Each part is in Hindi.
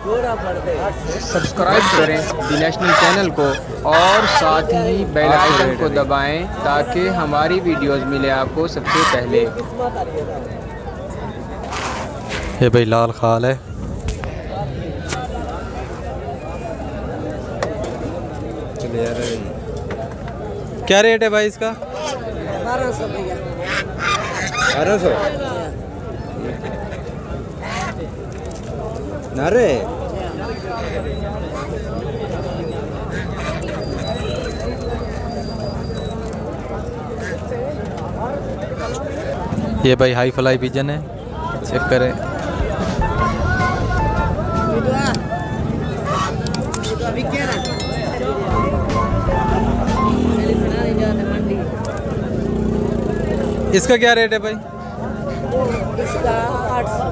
सब्सक्राइब करें दी नेशनल चैनल को और साथ ही बेल आइकन को दबाएं ताकि हमारी वीडियोस मिले आपको सबसे पहले। ये भाई लाल खाल है। क्या रेट है भाई इसका? 1200 भैया। 1200 नारे। ये भाई हाई फ्लाई पिजन है, चेक करें। इसका क्या रेट है भाई? इसका 800।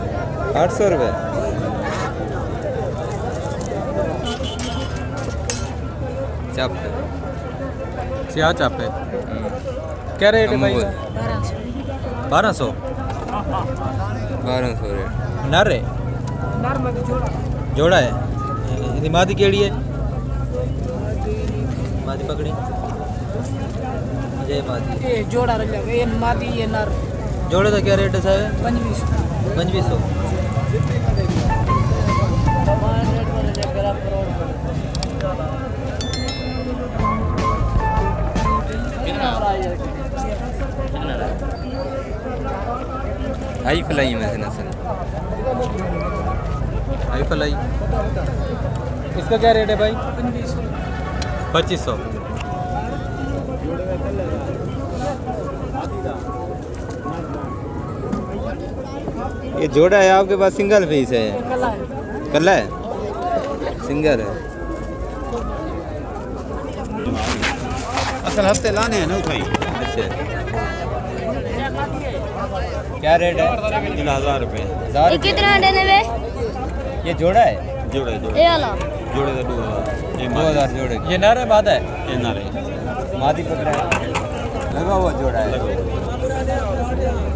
800 रुपये। चाप क्या चाप है? क्या रेट है भाई? 1200 रेट। नर है? जोड़ा है। ये मादी केड़ी है? मादी पकड़ी। ये मादी। ये जोड़ा रख ये मादी ये नर। जोड़े का क्या रेट है साहब? 2500। हाई फ्लाई में से नस्ल। High fly. इसका क्या रेट है भाई? 2500। ये जोड़ा है आपके पास? सिंगल पीस है? कल्ला है? सिंगल है। असल हफ्ते लाने हैं ना भाई। अच्छा, क्या रेट है? 1000 रुपये। ये कितना देने वे? ये जोड़ा है? जोड़े ये वाला जोड़े का 2000। ये 2000 जोड़े। ये नर है मादा है? ये नारे मादी पकड़ा है, लगा हुआ जोड़ा है।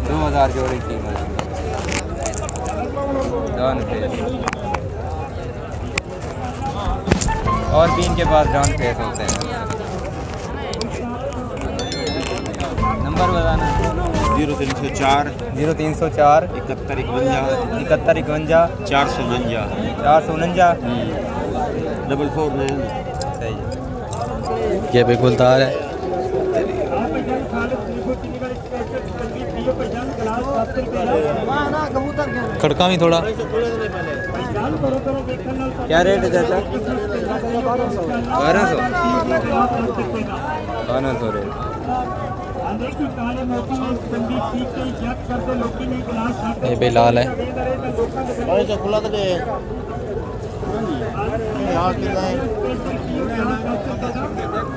2000 जोड़े की कीमत। डॉन फेस। और भी इनके पास डॉन फेस होते हैं। नंबर बताना। 0304 0304 7151 7151 449 449 449। सही है। ये भी गुलदार है। खड़का भी थोड़ा। क्या रेट है चाचा? 1200 रेट। ये भी लाल है।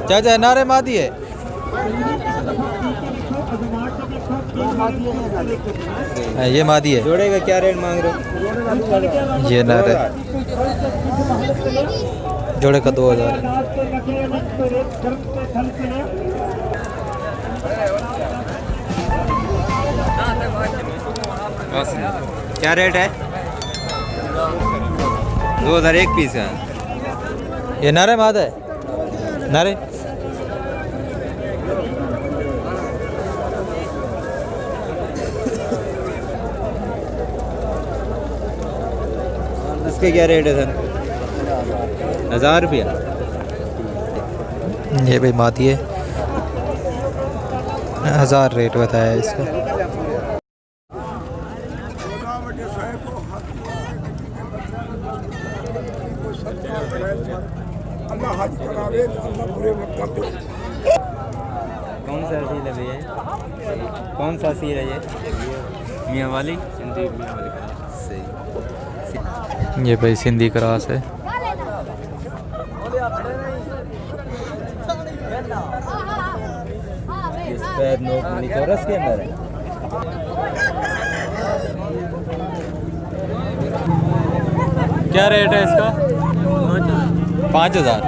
चाचा नारे मादी है? ये मादी है। जोड़े का क्या रेट मांग रहे हो? ये नारे जोड़े का 2000 है। क्या रेट है? 2000 एक पीस है। ये नारे मादा है? नारे इसके क्या रेट है सर? 1000 रुपया। ये भाई मादी है, 1000 रेट बताया इसका। कौन सा सील है भैया? कौन सा सील है ये? मियाँ वाली? सिंधी मियाँ वाली का। सही। ये भाई सिंधी क्रास है। चौरस के अंदर है। क्या रेट है इसका? 5000।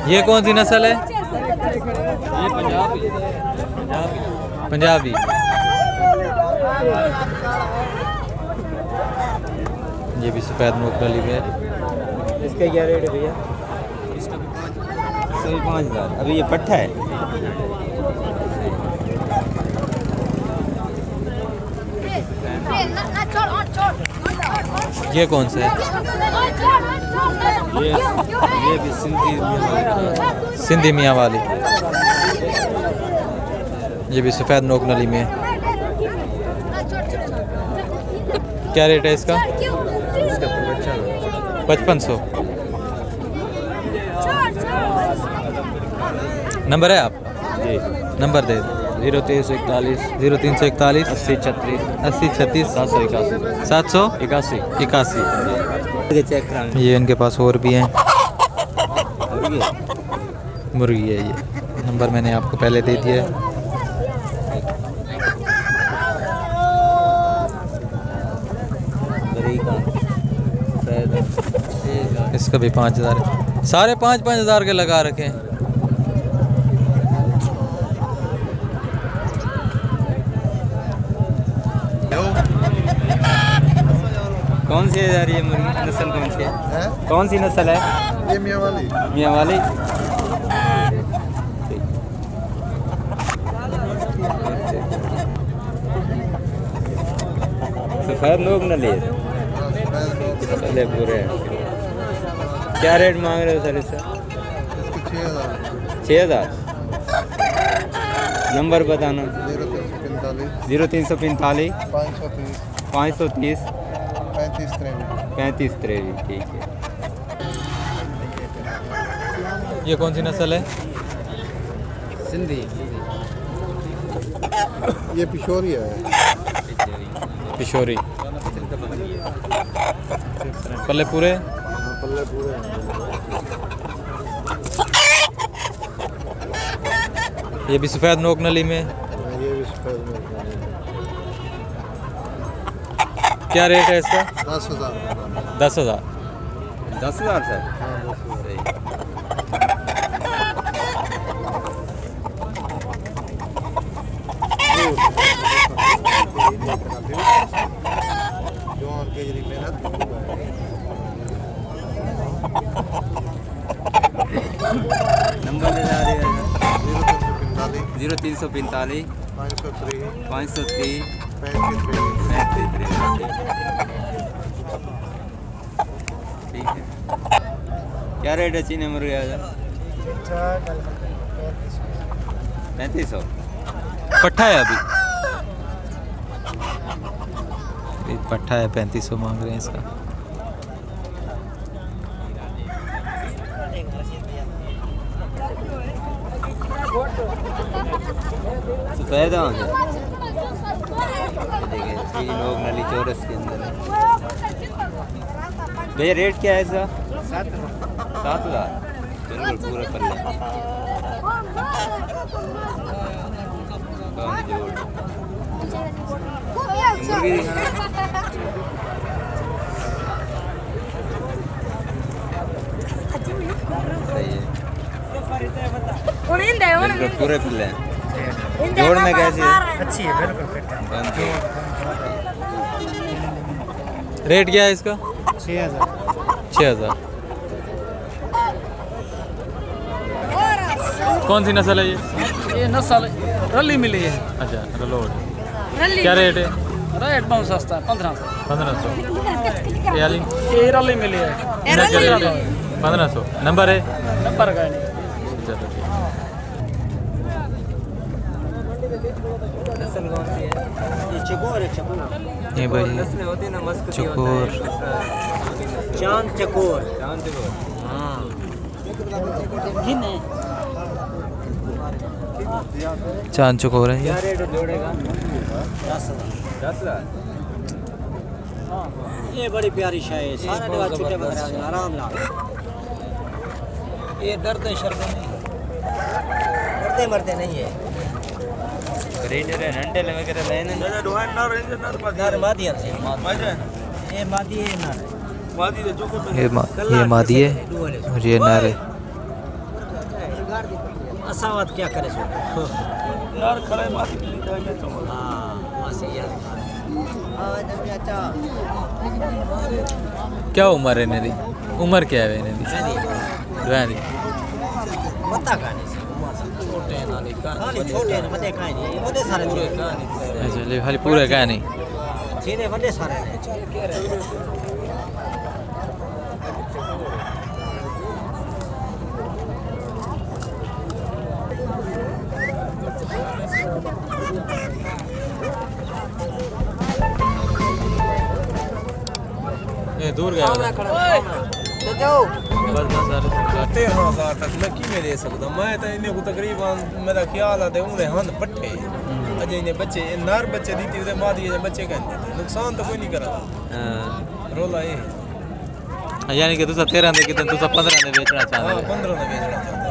ये कौन सी नस्ल है? ये पंजाब पंजाबी। ये भी सफ़ेद नोक नली में है। इसका क्या रेट है भैया? सभी 5000। अभी ये पट्ठा है। ये कौन सा है? ये भी सिंधी मियाँ वाली। ये भी सफ़ेद नोक नली में है। क्या रेट है इसका? 5500। नंबर है आप? जी। नंबर दे। 0341 0341 80 36 80 36 781 781। 81। चेक कराएंगे। ये इनके पास और भी हैं। मुर्गी है ये। नंबर मैंने आपको पहले दे दिया है। इसका भी 5000 है। सारे 5-5 के लगा रखे हैं। कौन सी है यार ये मुर्गी? नस्ल कौन सी है? कौन सी नस्ल है? ये मियाँ वाली। मियाँ वाली। सफ़ेद लोग न लिए पहले पूरे। क्या रेट मांग रहे हो सर इसका? 6000। नंबर बताना। 0345 530 35 23। ठीक है। ये कौन सी नस्ल है? सिंधी। ये पिशोरी है। किशोरी। पल्ले पूरे। पल्ले पूरे। ये भी सफ़ेद नोक नली में। ये भी सफेद में। क्या रेट है इसका? 10,000। 10,000। 10,000 सर। नंबर ले जा रही है 0345 530 35। ठीक है। क्या रेट है चीनी मुर्गे का? 3500। पट्ठा है अभी पट्ठा है। 3500 मांग रहे हैं इसका। सफेद आँख है। देखिए 3 लोग नली चौरस के अंदर है। भैया रेट क्या है इसका? 7,000। बिल्कुल पूरा पल्ले। मुर्गी दिखाना। सही है। बिल्कुल पूरे पल्ले हैं। जोड़ में कैसी है? अच्छी है, बिल्कुल फिट है। रेट क्या है इसका? 6,000। 6000। कौन सी नस्ल है ये नस्ल रली मिली है। अच्छा रलोड। रली क्या रेट है? रेट बहुत सस्ता है, 1500। 1500। ये रली मिली है। 1500। नंबर है? नंबर का नहीं। चलो ठीक। नस्ल कौन सी है? ये चकोर है। चकोर ये भाई नस्लें होती है ना, मस्कती चकोर। चांद चकोर। चांद चकोर। हाँ। चांद चकोर है ये। क्या रेट जोड़ेगा? 10,000। ये बड़ी प्यारी शाय है। सारा जगह छुट्टे वगैरह आराम लाओ। ये डरते शर्मा नहीं, डरते मरते नहीं है। रेट है नंटे वगैरह लेने नर मादिया से। ये मादी है नर। ये मादी है और ये नर है। असावत क्या करे सो यार खड़े माती के लिए जाएंगे तो हां मासी यार क्या उम्र है इन्हें दी? उम्र क्या है इन्हें दी? रहनी पता कहानी छोटे नाली कहानी छोटे ने बड़े कहानी बड़े सारे पूरे कहानी अच्छा ले खाली पूरा कहानी सीधे बड़े सारे ने ये दूर गया तो जाओ बस ना सर 13,000 तक मैं की दे सकता मैं तो इन्हें को तकरीबन मेरा ख्याल है उन्हें हंद पट्टे अजय इन्हें बच्चे नर बच्चे दी थी माँ दिए बच्चे कहते थे नुकसान तो कोई नहीं करा रोला ये यानी कि तुसा 13 दे कितने तुसा 15 दे बेचना चाहते हाँ 15 में बेचना चाहता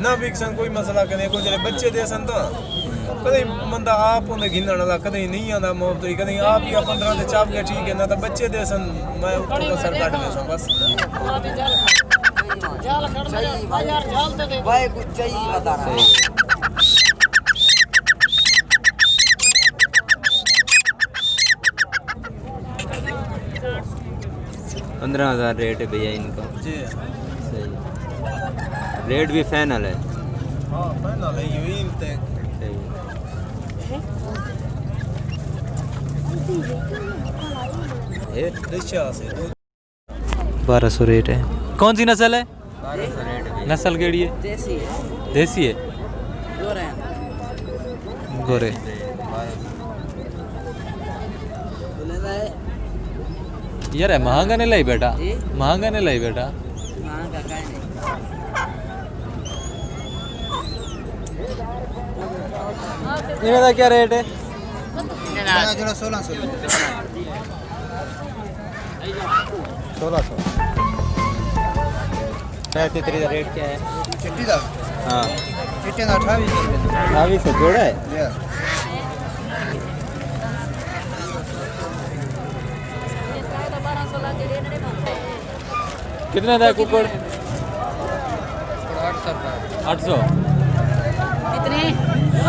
ना बिकसन कोई मसला करें कोई जरे बच्चे दे सन तो कदे बंदा आप उन्हें घिनण वाला कदे नहीं आंदा मोहब्बत कदे आप या 15 दे चाप गया ठीक है ना तो बच्चे दे सन मैं ऊपर सर काट ले सन बस जाल खड़ में यार जाल तो दे भाई कुछ चाहिए बता रहा है 15,000 रेट है भैया इनका। जी सही रेट भी फाइनल है। हाँ फाइनल है यही तक सही 1200 रेट है। कौन सी नस्ल है? 1200 रेट है। नस्ल केड़ी है? देसी है देसी है गोरे गोरे। यार महंगा नहीं लाई बेटा, महंगा नहीं लाई बेटा। महंगा का नहीं इनका क्या रेट है? जोड़ा 1600 तितरी का रेट क्या है? चिट्टी दा हाँ चिट्टी दा 2800 रुपए 2800 जोड़ा है। कितने था कुकुड़? 800 कितने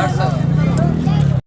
800